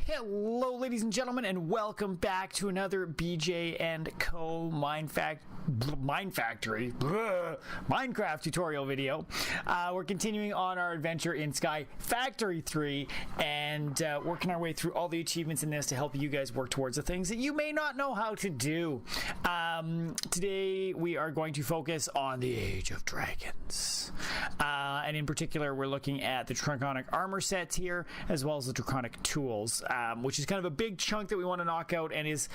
Hello, ladies and gentlemen, and welcome back to another BJ&Co Minecraft tutorial video. We're continuing on our adventure in Skyfactory 3 and working our way through all the achievements in this to help you guys work towards the things that you may not know how to do. Today we are going to focus on the Age of Dragons. And in particular, we're looking at the Draconic Armor sets here, as well as the Draconic Tools, which is kind of a big chunk that we want to knock out, and it's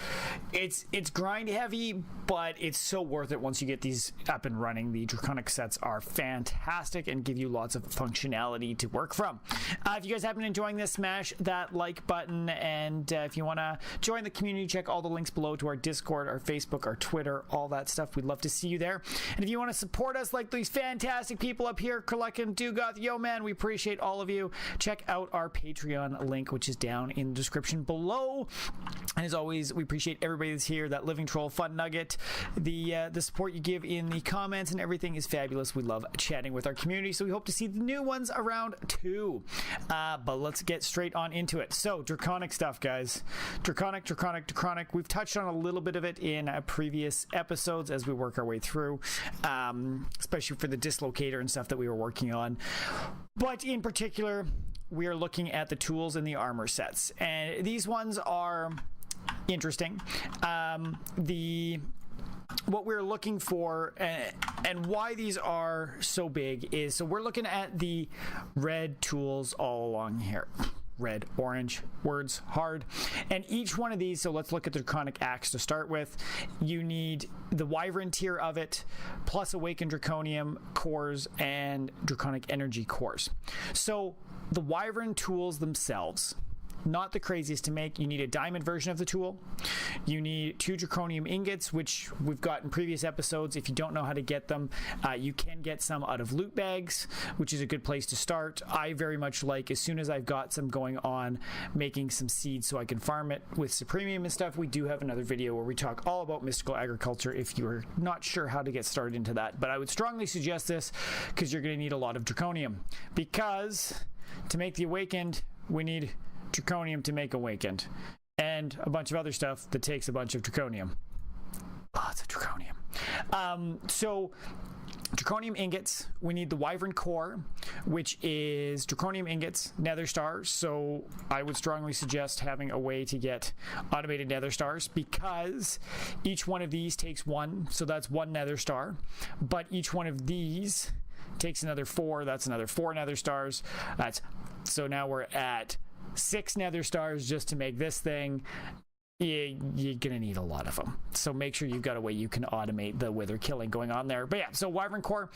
grind heavy, but it's so worth it once you get these up and running. The Draconic sets are fantastic and give you lots of functionality to work from. If you guys have been enjoying this, smash that like button, and if you want to join the community, check all the links below to our Discord, our Facebook, our Twitter, all that stuff. We'd love to see you there. And if you want to support us like these fantastic people up here, Kerlekin, Dugoth, Yo Man, we appreciate all of you. Check out our Patreon link, which is down in the description below. And as always, we appreciate everybody that's here. That Living Troll Fun Nugget, the support you give in the comments and everything is fabulous. We love chatting with our community, so we hope to see the new ones around too. But let's get straight on into it. So Draconic stuff, guys. Draconic. We've touched on a little bit of it in previous episodes as we work our way through, especially for the dislocator and stuff that we were working on. But in particular, we are looking at the tools and the armor sets, and these ones are interesting. What we're looking for and why these are so big is, so we're looking at the red tools all along here. Red, orange, words, hard. And each one of these, so let's look at the Draconic Axe to start with. You need the Wyvern tier of it, plus Awakened Draconium cores and Draconic Energy cores. So the Wyvern tools themselves, not the craziest to make. You need a diamond version of the tool. You need 2 draconium ingots, which we've got in previous episodes. If you don't know how to get them, you can get some out of loot bags, which is a good place to start. I very much like, as soon as I've got some going on, making some seeds so I can farm it with Supremium and stuff. We do have another video where we talk all about mystical agriculture if you're not sure how to get started into that. But I would strongly suggest this because you're going to need a lot of draconium, because to make the awakened, we need draconium to make awakened, and a bunch of other stuff that takes a bunch of draconium. Lots of draconium. So draconium ingots, we need the Wyvern core, which is draconium ingots, nether stars. So I would strongly suggest having a way to get automated nether stars, because each one of these takes 1, so that's 1 nether star, but each one of these takes another 4, that's another 4 nether stars. So now we're at 6 nether stars just to make this thing. You're gonna need a lot of them, so make sure you've got a way you can automate the wither killing going on there. But yeah, so Wyvern core,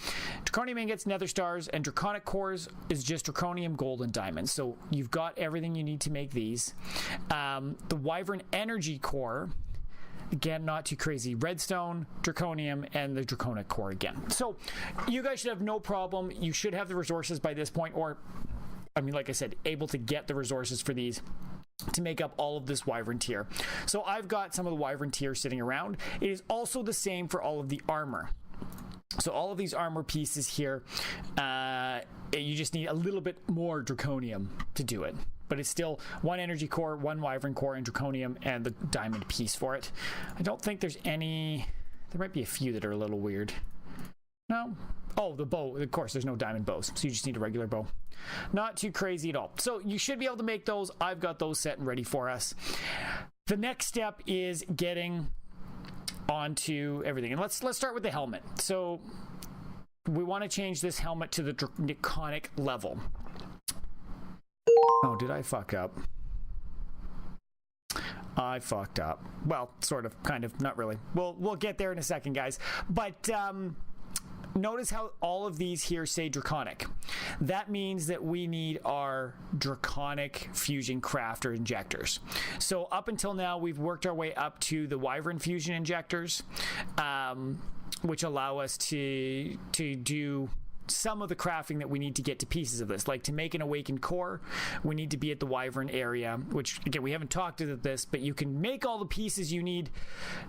draconium ingots, nether stars, and draconic cores is just draconium, gold, and diamonds. So you've got everything you need to make these. The Wyvern energy core, again, not too crazy. Redstone, draconium, and the draconic core again. So you guys should have no problem. You should have the resources by this point, or I mean, like I said, able to get the resources for these to make up all of this Wyvern tier. So I've got some of the Wyvern tier sitting around. It is also the same for all of the armor. So all of these armor pieces here, you just need a little bit more draconium to do it. But it's still 1 energy core, 1 Wyvern core, and draconium, and the diamond piece for it. I don't think there's any... There might be a few that are a little weird. No? Oh, the bow. Of course, there's no diamond bows, so you just need a regular bow. Not too crazy at all. So you should be able to make those. I've got those set and ready for us. The next step is getting onto everything. And let's start with the helmet. So we want to change this helmet to the Draconic level. Oh, did I fuck up? I fucked up. Well, sort of, kind of, not really. We'll get there in a second, guys. But notice how all of these here say Draconic. That means that we need our Draconic fusion crafter injectors. So up until now, we've worked our way up to the Wyvern fusion injectors, which allow us to do some of the crafting that we need to get to pieces of this. Like to make an awakened core, we need to be at the Wyvern area, which again, we haven't talked about this, but you can make all the pieces you need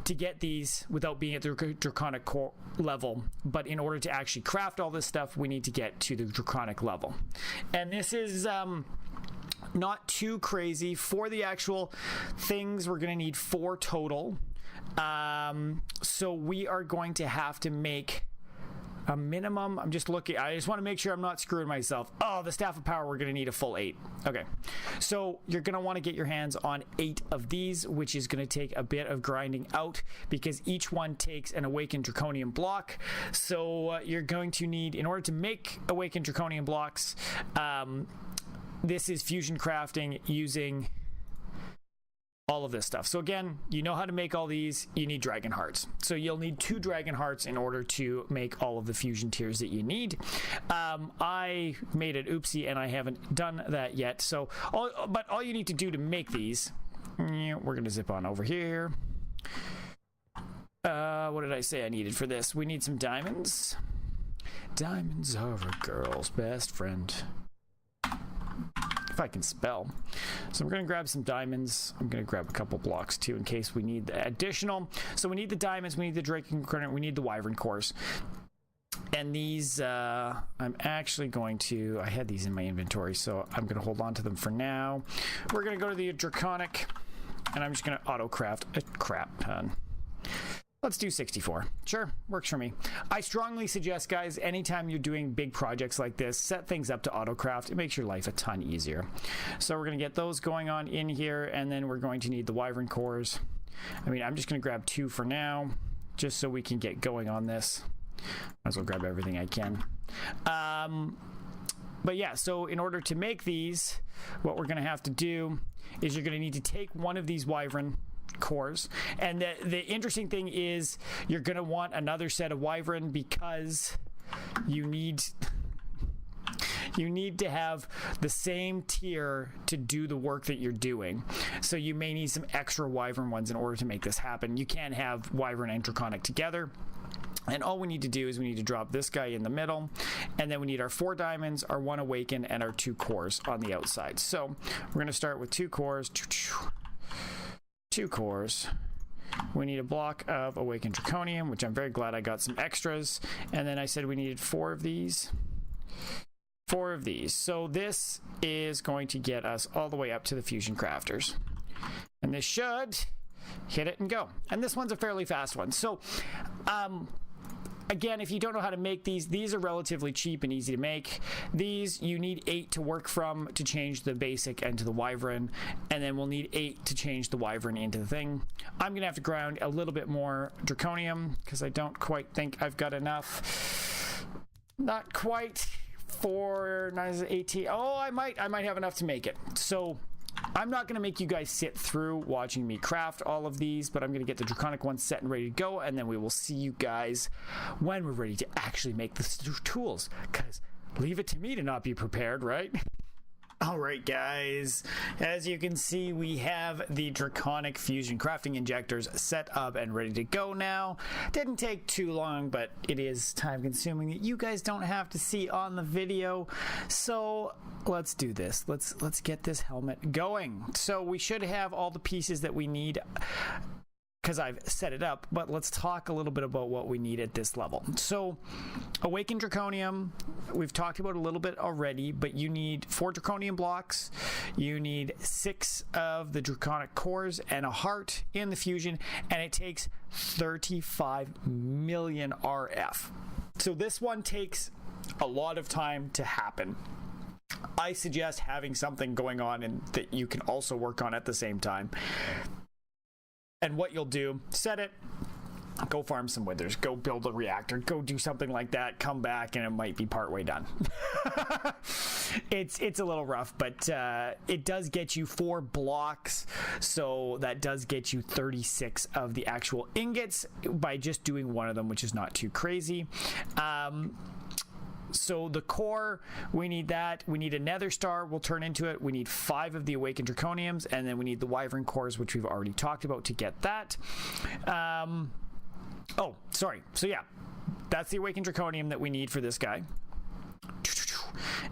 to get these without being at the Draconic core level. But in order to actually craft all this stuff, we need to get to the Draconic level. And this is Not too crazy. For the actual things, we're going to need 4 total. So we are going to have to make a minimum. I'm just looking. I just want to make sure I'm not screwing myself. Oh, the Staff of Power, we're going to need a full 8. Okay. So you're going to want to get your hands on 8 of these, which is going to take a bit of grinding out because each one takes an Awakened Draconian block. So you're going to need, in order to make Awakened Draconian blocks, this is fusion crafting using all of this stuff. So again, you know how to make all these. You need dragon hearts. So you'll need 2 dragon hearts in order to make all of the fusion tiers that you need. I made an oopsie and I haven't done that yet. So all you need to do to make these, we're going to zip on over here. What did I say I needed for this? We need some diamonds. Diamonds are a girl's best friend. If I can spell. So we're going to grab some diamonds. I'm going to grab a couple blocks too in case we need the additional. So we need the diamonds, we need the Draconic Armor, we need the wyvern cores. And these, I'm actually going to, I had these in my inventory, so I'm going to hold on to them for now. We're going to go to the Draconic, and I'm just going to auto craft a crap ton. Let's do 64. Sure, works for me. I strongly suggest, guys, anytime you're doing big projects like this, set things up to autocraft. It makes your life a ton easier. So we're going to get those going on in here, and then we're going to need the wyvern cores. I mean, I'm just going to grab 2 for now, just so we can get going on this. Might as well grab everything I can. But yeah, so in order to make these, what we're going to have to do is you're going to need to take one of these wyvern cores, and the interesting thing is you're going to want another set of wyvern because you need to have the same tier to do the work that you're doing. So you may need some extra wyvern ones in order to make this happen. You can't have wyvern and draconic together. And all we need to do is we need to drop this guy in the middle, and then we need our 4 diamonds, our 1 awaken, and our 2 cores on the outside. So we're going to start with 2 cores. 2 cores. We need a block of Awakened Draconium, which I'm very glad I got some extras. And then I said we needed 4 of these. 4 of these. So this is going to get us all the way up to the Fusion Crafters. And this should hit it and go. And this one's a fairly fast one. So, again, if you don't know how to make these are relatively cheap and easy to make. These, you need 8 to work from to change the basic into the wyvern, and then we'll need 8 to change the wyvern into the thing. I'm going to have to grind a little bit more draconium because I don't quite think I've got enough. Not quite for 18. Oh, I might have enough to make it. So I'm not going to make you guys sit through watching me craft all of these, but I'm going to get the Draconic ones set and ready to go, and then we will see you guys when we're ready to actually make the tools, because leave it to me to not be prepared, right? All right, guys, as you can see, we have the Draconic Fusion Crafting Injectors set up and ready to go now. Didn't take too long, but it is time consuming that you guys don't have to see on the video. So let's do this. Let's get this helmet going. So we should have all the pieces that we need because I've set it up, but let's talk a little bit about what we need at this level. So Awakened Draconium, we've talked about a little bit already, but you need 4 Draconium blocks, you need 6 of the Draconic cores and a heart in the fusion, and it takes 35 million RF. So this one takes a lot of time to happen. I suggest having something going on and that you can also work on at the same time. And what you'll do, set it, go farm some withers, go build a reactor, go do something like that, come back, and it might be partway done. It's a little rough, but it does get you 4 blocks, so that does get you 36 of the actual ingots by just doing one of them, which is not too crazy. So the core, we need that. We need a nether star. We'll turn into it. We need 5 of the Awakened Draconiums, and then we need the wyvern cores, which we've already talked about to get that. Oh, sorry. So yeah, that's the Awakened Draconium that we need for this guy.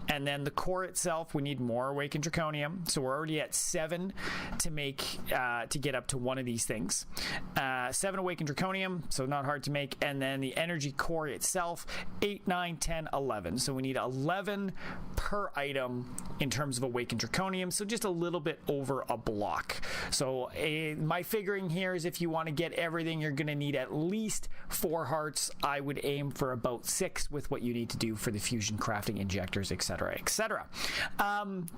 And then the core itself, we need more Awakened Draconium. So we're already at 7 to make to get up to one of these things. 7 awakened draconium, so not hard to make, and then the energy core itself 8, 9, 10, 11. So we need 11 per item in terms of awakened draconium, so just a little bit over a block. So my figuring here is if you want to get everything, you're going to need at least 4 hearts. I would aim for about 6 with what you need to do for the fusion crafting injectors, etc, etc.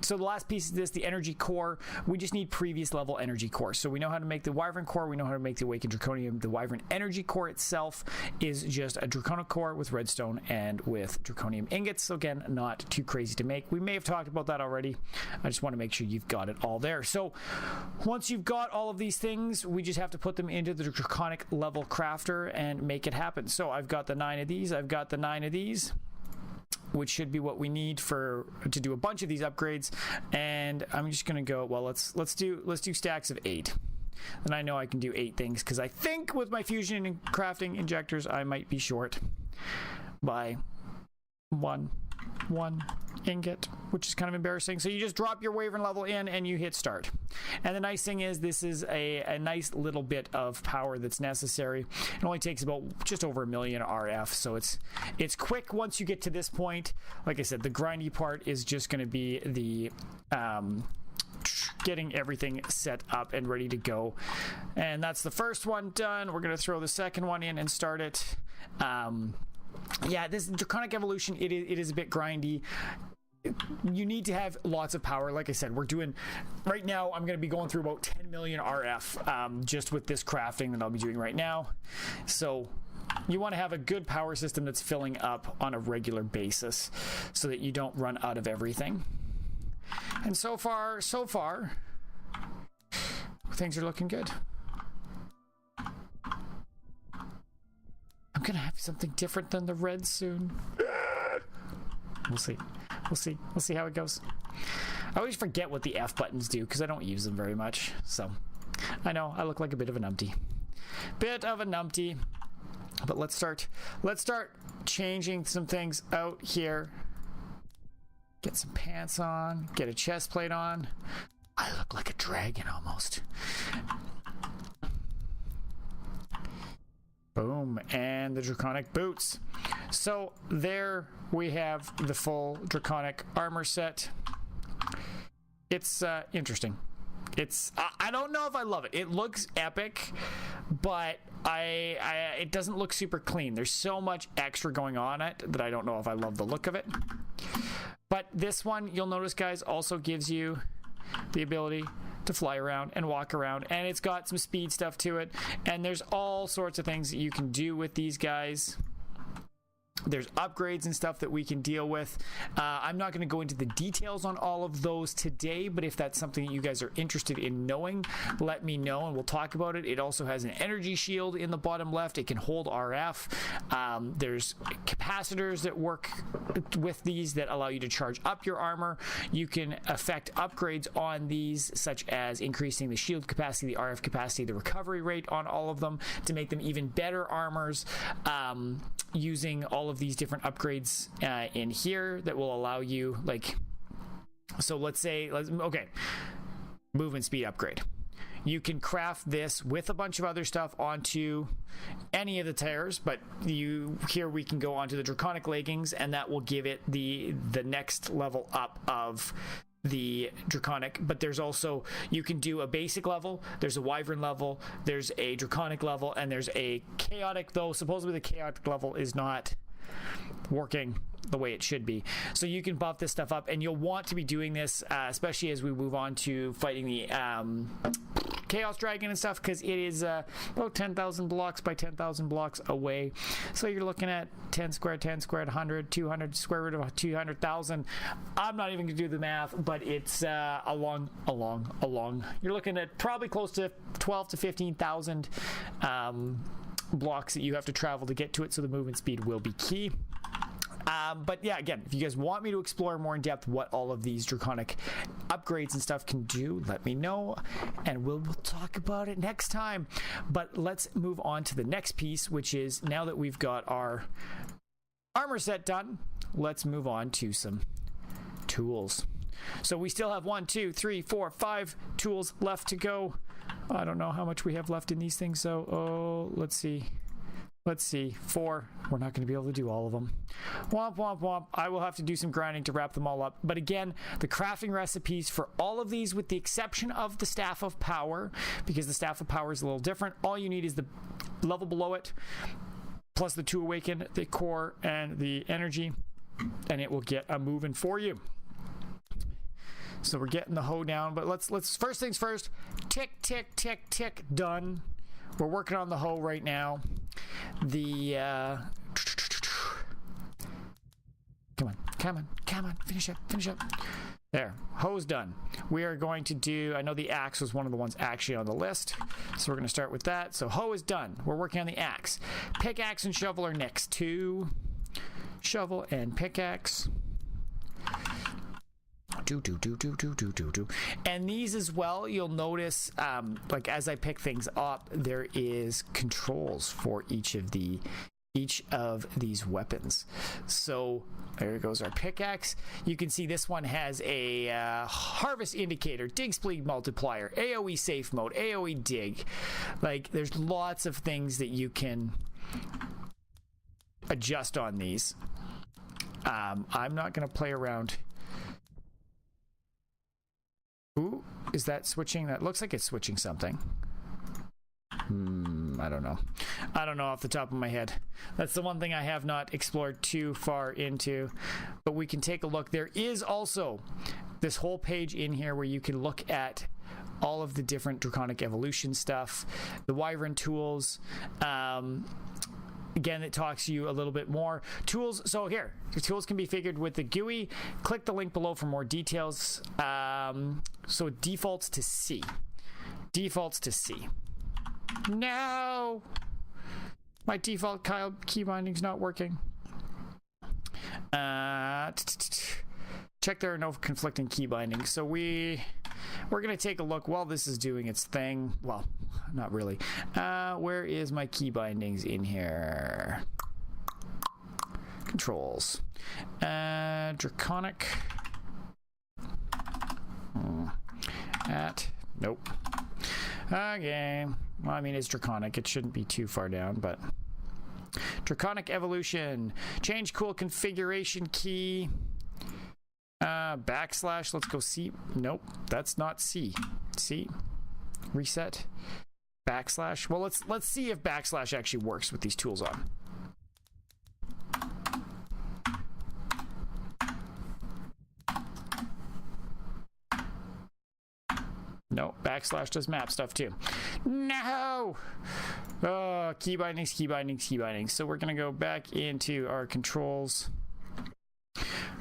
So the last piece of this, the energy core, we just need previous level energy core. So we know how to make the wyvern core, we know how to make the awakened draconium. The wyvern energy core itself is just a draconic core with redstone and with draconium ingots. So again, not too crazy to make. We may have talked about that already. I just want to make sure you've got it all there. So once you've got all of these things, we just have to put them into the draconic level crafter and make it happen. So I've got the 9 of these, I've got the 9 of these, which should be what we need to do a bunch of these upgrades. And I'm just gonna go, well, let's do stacks of 8. And I know I can do 8 things, because I think with my fusion and crafting injectors I might be short by one ingot, which is kind of embarrassing. So you just drop your wyvern level in and you hit start. And the nice thing is this is a nice little bit of power that's necessary. It only takes about just over 1 million RF, so it's quick once you get to this point. Like I said, the grindy part is just going to be the getting everything set up and ready to go. And that's the first one done. We're going to throw the second one in and start it. Yeah, this Draconic evolution, it is a bit grindy. You need to have lots of power. Like I said, we're doing right now, I'm going to be going through about 10 million RF just with this crafting that I'll be doing right now. So you want to have a good power system that's filling up on a regular basis so that you don't run out of everything. And so far things are looking good. I'm gonna have something different than the red soon. We'll see how it goes. I always forget what the F buttons do because I don't use them very much, so I know I look like a bit of a numpty, but let's start changing some things out here. Get some pants on, get a chest plate on. I look like a dragon almost. Boom, and the Draconic Boots. So there we have the full Draconic Armor set. It's interesting. I don't know if I love it. It looks epic, but it doesn't look super clean. There's so much extra going on it that I don't know if I love the look of it. But this one, you'll notice, guys, also gives you the ability to fly around and walk around, and it's got some speed stuff to it, and there's all sorts of things that you can do with these guys. There's upgrades and stuff that we can deal with. I'm not going to go into the details on all of those today, but if that's something that you guys are interested in knowing, let me know and we'll talk about it. It also has an energy shield in the bottom left. It can hold RF. There's capacitors that work with these that allow you to charge up your armor. You can affect upgrades on these, such as increasing the shield capacity, the RF capacity, the recovery rate on all of them to make them even better armors, using all of these different upgrades in here that will allow you, like, so let's say, okay, movement speed upgrade. You can craft this with a bunch of other stuff onto any of the tears, but here we can go onto the Draconic Leggings, and that will give it the next level up of the Draconic. But there's also, you can do a basic level, there's a wyvern level, there's a Draconic level, and there's a chaotic, though supposedly the chaotic level is not working the way it should be. So you can buff this stuff up, and you'll want to be doing this, especially as we move on to fighting the Chaos Dragon and stuff, because it is about 10,000 blocks by 10,000 blocks away. So you're looking at 10 squared, 100, 200, square root of 200,000. I'm not even going to do the math, but it's a long. You're looking at probably close to 12 to 15,000 blocks that you have to travel to get to it, so the movement speed will be key. But yeah, again, if you guys want me to explore more in depth what all of these Draconic upgrades and stuff can do, let me know, and we'll talk about it next time. But let's move on to the next piece, which is, now that we've got our armor set done, let's move on to some tools. So we still have 1, 2, 3, 4, 5 tools left to go. I don't know how much we have left in these things, so let's see. 4. We're not going to be able to do all of them. Womp, womp, womp. I will have to do some grinding to wrap them all up. But again, the crafting recipes for all of these, with the exception of the Staff of Power, because the Staff of Power is a little different. All you need is the level below it, plus the 2 awaken, the core, and the energy, and it will get a moving for you. So we're getting the hoe down, but let's first things first. Tick, tick, tick, tick. Done. We're working on the hoe right now. The come on, finish up. There, hoe's done. We are going to do, I know the axe was one of the ones actually on the list, so we're going to start with that. So hoe is done. We're working on the axe. Pickaxe and shovel are next. 2 shovel and pickaxe. And these as well, you'll notice, like as I pick things up, there is controls for each of these weapons. So there goes our pickaxe. You can see this one has a harvest indicator, dig speed multiplier, AoE safe mode, AoE dig. Like there's lots of things that you can adjust on these. I'm not going to play around. Ooh, is that switching? That looks like it's switching something. I don't know. I don't know off the top of my head. That's the one thing I have not explored too far into, but we can take a look. There is also this whole page in here where you can look at all of the different Draconic evolution stuff, the Wyvern tools. Again, it talks to you a little bit more. Tools, so here, the tools can be figured with the GUI. Click the link below for more details. So it defaults to C. No! My default key binding's not working. Check there are no conflicting key bindings. So we're going to take a look while this is doing its thing. Well, not really. Where is my key bindings in here? Controls. Draconic. Nope. Okay. Well, I mean, it's Draconic. It shouldn't be too far down, but... Draconic evolution. Change cool configuration key. Backslash. Let's go C. Nope. That's not C. C. Reset. Backslash. Well, let's see if backslash actually works with these tools on. No, backslash does map stuff too. No! Oh, key bindings. So we're going to go back into our controls.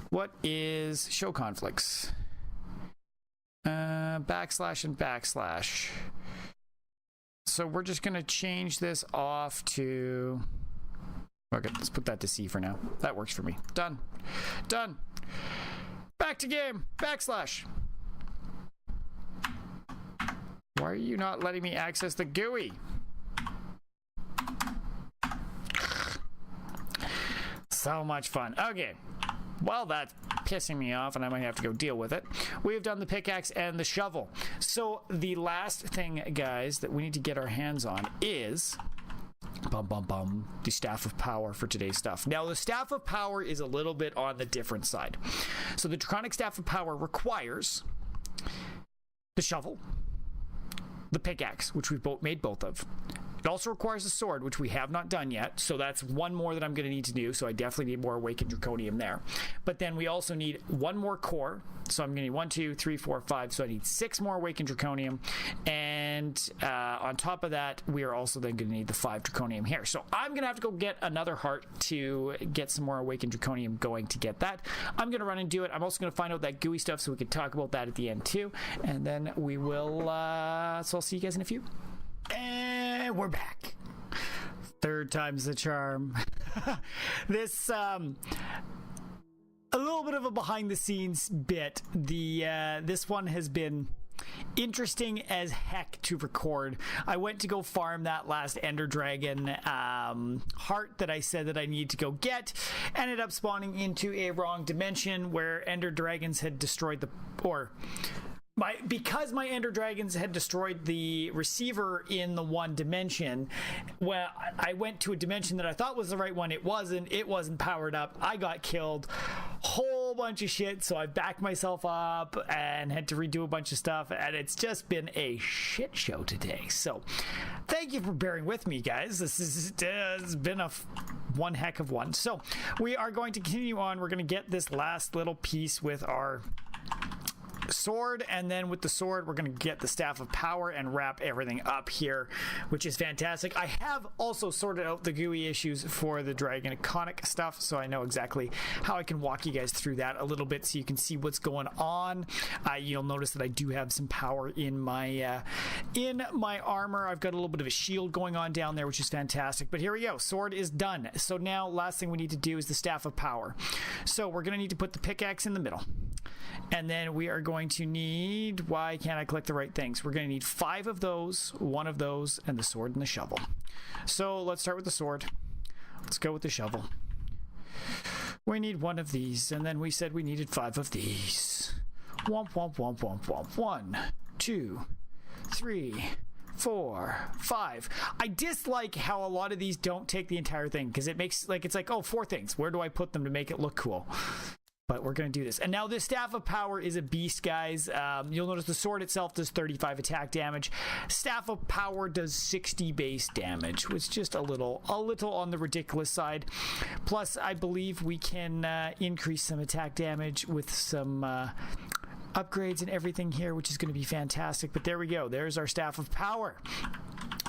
What is show conflicts? Backslash and backslash. So we're just going to change this off to... Okay, let's put that to C for now. That works for me. Done. Back to game. Backslash. Why are you not letting me access the GUI? So much fun. Okay. Well, that's pissing me off, and I might have to go deal with it. We have done the pickaxe and the shovel. So the last thing, guys, that we need to get our hands on is... the Staff of Power for today's stuff. Now, the Staff of Power is a little bit on the different side. So the Draconic Staff of Power requires the shovel, the pickaxe, which we've made both of. It also requires a sword, which we have not done yet, so that's one more that I'm going to need to do, so I definitely need more Awakened Draconium there. But then we also need one more core, so I'm going to need 1, 2, 3, 4, 5, so I need 6 more Awakened Draconium, and on top of that, we are also then going to need the 5 Draconium here. So I'm going to have to go get another heart to get some more Awakened Draconium going to get that. I'm going to run and do it. I'm also going to find out that GUI stuff so we can talk about that at the end too, and then we will, so I'll see you guys in a few. And we're back. Third time's the charm. This a little bit of a behind the scenes bit. This one has been interesting as heck to record. I went to go farm that last Ender Dragon heart that I said that I need to go get. Ended up spawning into a wrong dimension where Ender Dragons had destroyed because my Ender Dragons had destroyed the receiver in the one dimension, well, I went to a dimension that I thought was the right one. It wasn't powered up. I got killed. Whole bunch of shit. So I backed myself up and had to redo a bunch of stuff. And it's just been a shit show today. So thank you for bearing with me, guys. This has been one heck of one. So we are going to continue on. We're going to get this last little piece with our sword, and then with the sword we're going to get the staff of power and wrap everything up here, which is fantastic. I have also sorted out the GUI issues for the Draconic stuff, so I know exactly how I can walk you guys through that a little bit so you can see what's going on. You'll notice that I do have some power in my armor. I've got a little bit of a shield going on down there, which is fantastic. But here we go. Sword is done. So now last thing we need to do is the staff of power. So we're going to need to put the pickaxe in the middle. And then we are going to need, why can't I click the right things? We're going to need 5 of those, 1 of those, and the sword and the shovel. So let's start with the sword. Let's go with the shovel. We need 1 of these, and then we said we needed 5 of these. Womp, womp, womp, womp, womp. 1, 2, 3, 4, 5. I dislike how a lot of these don't take the entire thing, because it makes, it's like, oh, 4 things. Where do I put them to make it look cool? But we're going to do this. And now this Staff of Power is a beast, guys. You'll notice the sword itself does 35 attack damage. Staff of Power does 60 base damage, which is just a little on the ridiculous side. Plus, I believe we can increase some attack damage with some upgrades and everything here, which is going to be fantastic. But there we go. There's our Staff of Power.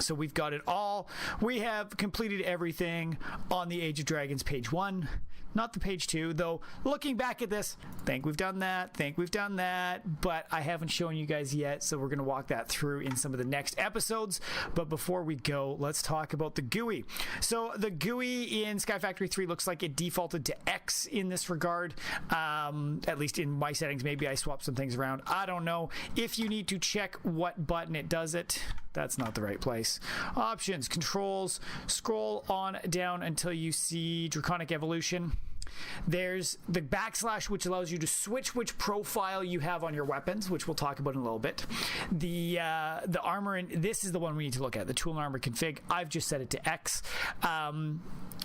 So we've got it all. We have completed everything on the Age of Dragons page 1. Not the page 2, though. Looking back at this, think we've done that, but I haven't shown you guys yet, so we're going to walk that through in some of the next episodes. But before we go, let's talk about the GUI. So the GUI in Skyfactory 3 looks like it defaulted to X in this regard, at least in my settings. Maybe I swapped some things around. I don't know. If you need to check what button it does it, that's not the right place. Options, controls, scroll on down until you see Draconic Evolution. There's the backslash, which allows you to switch which profile you have on your weapons, which we'll talk about in a little bit. The armor, and this is the one we need to look at, the tool and armor config. I've just set it to X.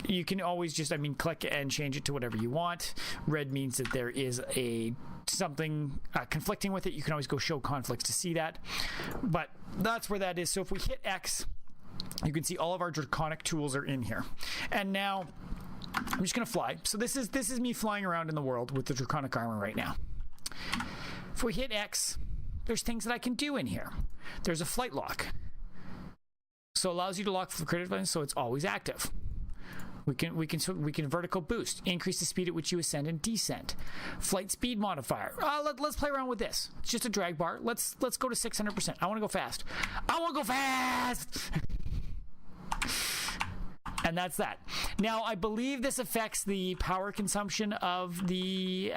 You can always just, click and change it to whatever you want. Red means that there is something conflicting with it. You can always go show conflicts to see that. But that's where that is. So if we hit X, you can see all of our Draconic tools are in here. And now I'm just going to fly. So this is me flying around in the world with the Draconic Armor right now. If we hit X, there's things that I can do in here. There's a flight lock. So it allows you to lock for critical, so it's always active. We can vertical boost, increase the speed at which you ascend and descend. Flight speed modifier. Let's play around with this. It's just a drag bar. Let's go to 600%. I want to go fast. And that's that. Now, I believe this affects the power consumption of the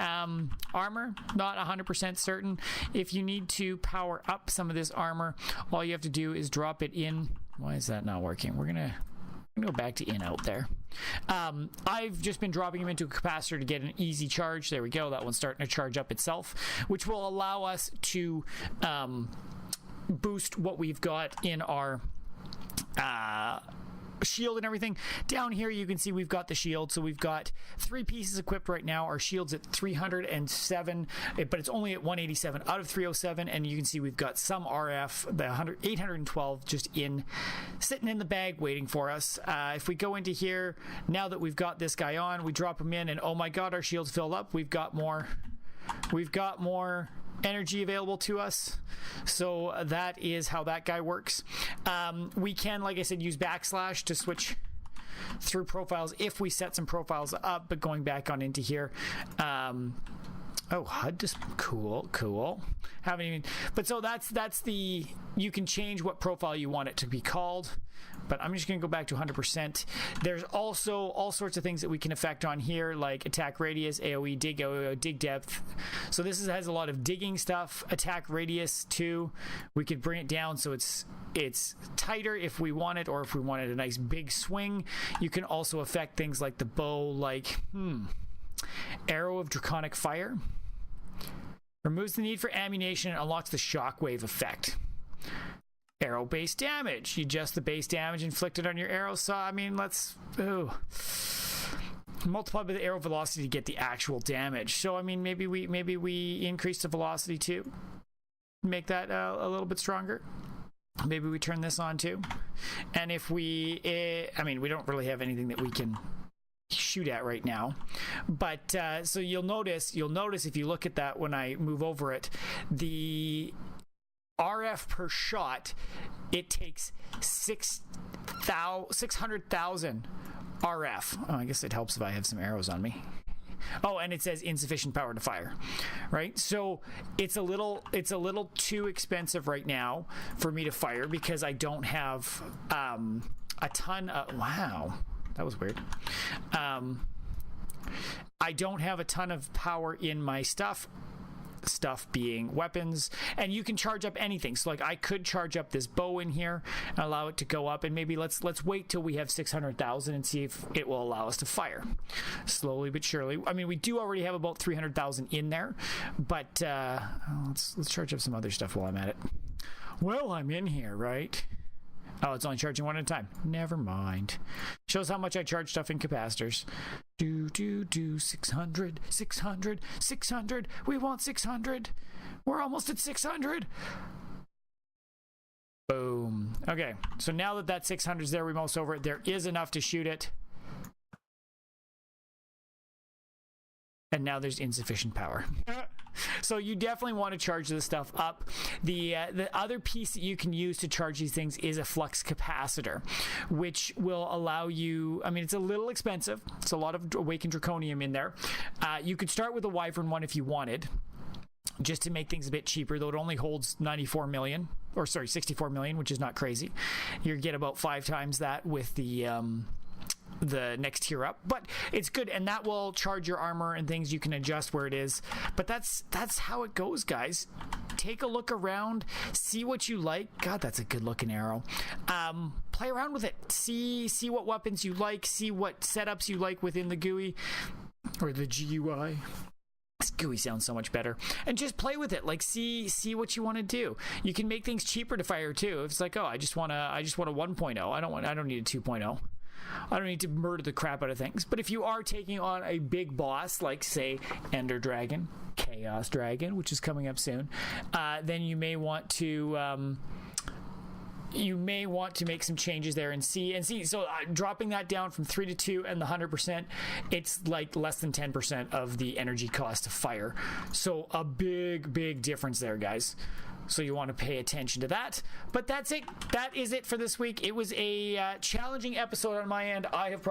armor. Not 100% certain. If you need to power up some of this armor, all you have to do is drop it in. Why is that not working? We're going to go back to in out there. I've just been dropping them into a capacitor to get an easy charge. There we go. That one's starting to charge up itself, which will allow us to boost what we've got in our shield and everything. Down here you can see we've got the shield, so we've got 3 pieces equipped right now. Our shield's at 307, but it's only at 187 out of 307, and you can see we've got some RF, the 812 just sitting in the bag waiting for us. If we go into here, now that we've got this guy on, we drop him in, and oh my god, our shield's filled up. We've got more energy available to us. So that is how that guy works. We can, like I said, use backslash to switch through profiles if we set some profiles up. But going back on into here, HUD just cool. Haven't even. But so that's the. You can change what profile you want it to be called. But I'm just going to go back to 100%. There's also all sorts of things that we can affect on here, like attack radius, AoE, dig depth. So this has a lot of digging stuff. Attack radius too. We could bring it down so it's tighter if we want it, or if we wanted a nice big swing. You can also affect things like the bow, like arrow of Draconic Fire. Removes the need for ammunition and unlocks the shockwave effect. Arrow-based damage. You adjust the base damage inflicted on your arrow. So, I mean, let's... Ooh. Multiply by the arrow velocity to get the actual damage. So, I mean, maybe we increase the velocity too. Make that a little bit stronger. Maybe we turn this on too. And if we... I mean, we don't really have anything that we can shoot at right now, but so you'll notice if you look at that when I move over it, the RF per shot, it takes 600,000 RF. Oh, I guess it helps if I have some arrows on me. Oh, and it says insufficient power to fire, right? So it's a little too expensive right now for me to fire because I don't have a ton of... Wow. That was weird. I don't have a ton of power in my stuff being weapons, and you can charge up anything. So like I could charge up this bow in here and allow it to go up, and maybe let's wait till we have 600,000 and see if it will allow us to fire slowly but surely. I mean, we do already have about 300,000 in there, but let's charge up some other stuff while I'm at it. Well, I'm in here, right? Oh, it's only charging one at a time. Never mind. Shows how much I charge stuff in capacitors. 600, 600, 600. We want 600. We're almost at 600. Boom. Okay, so now that 600 is there, we mouse over it. There is enough to shoot it. And now there's insufficient power. So you definitely want to charge this stuff up. The other piece that you can use to charge these things is a flux capacitor, which will allow you... I mean, it's a little expensive. It's a lot of awakened draconium in there. You could start with a wyvern one if you wanted, just to make things a bit cheaper, though it only holds 94 million, or sorry, 64 million, which is not crazy. You get about 5 times that with the next tier up, but it's good, and that will charge your armor and things. You can adjust where it is, but that's how it goes, guys. Take a look around, see what you like. God, that's a good looking arrow. Play around with it, see what weapons you like, see what setups you like within the GUI or the GUI. This GUI sounds so much better, and just play with it. Like see what you want to do. You can make things cheaper to fire too. If it's like, oh, I just want a 1.0. I don't need a 2.0. I don't need to murder the crap out of things. But if you are taking on a big boss, like, say, Ender Dragon, Chaos Dragon, which is coming up soon, then you may want to... make some changes there and see. So dropping that down from 3 to 2 and the 100%, it's like less than 10% of the energy cost to fire. So a big difference there, guys. So you want to pay attention to that. But that's it. That is it for this week. It was a challenging episode on my end. I have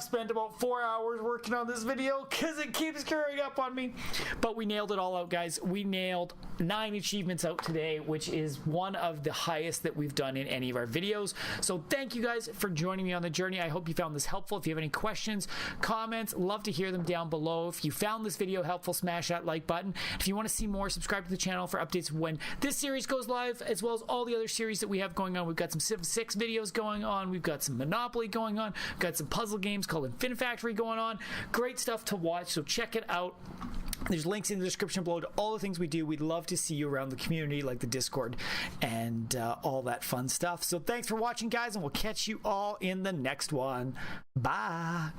spent about 4 hours working on this video because it keeps screwing up on me. But we nailed it all out, guys. We nailed 9 achievements out today, which is one of the highest that we've done in any of our videos. So thank you guys for joining me on the journey. I hope you found this helpful. If you have any questions, comments, love to hear them down below. If you found this video helpful, smash that like button. If you want to see more, subscribe to the channel for updates when this series goes live, as well as all the other series that we have going on. We've got some Civ 6 videos going on. We've got some Monopoly going on. We've got some puzzle games called Skyfactory going on. Great stuff to watch, so check it out. There's links in the description below to all the things we do. We'd love to see you around the community, like the Discord and all that fun stuff. So thanks for watching, guys, and we'll catch you all in the next one. Bye.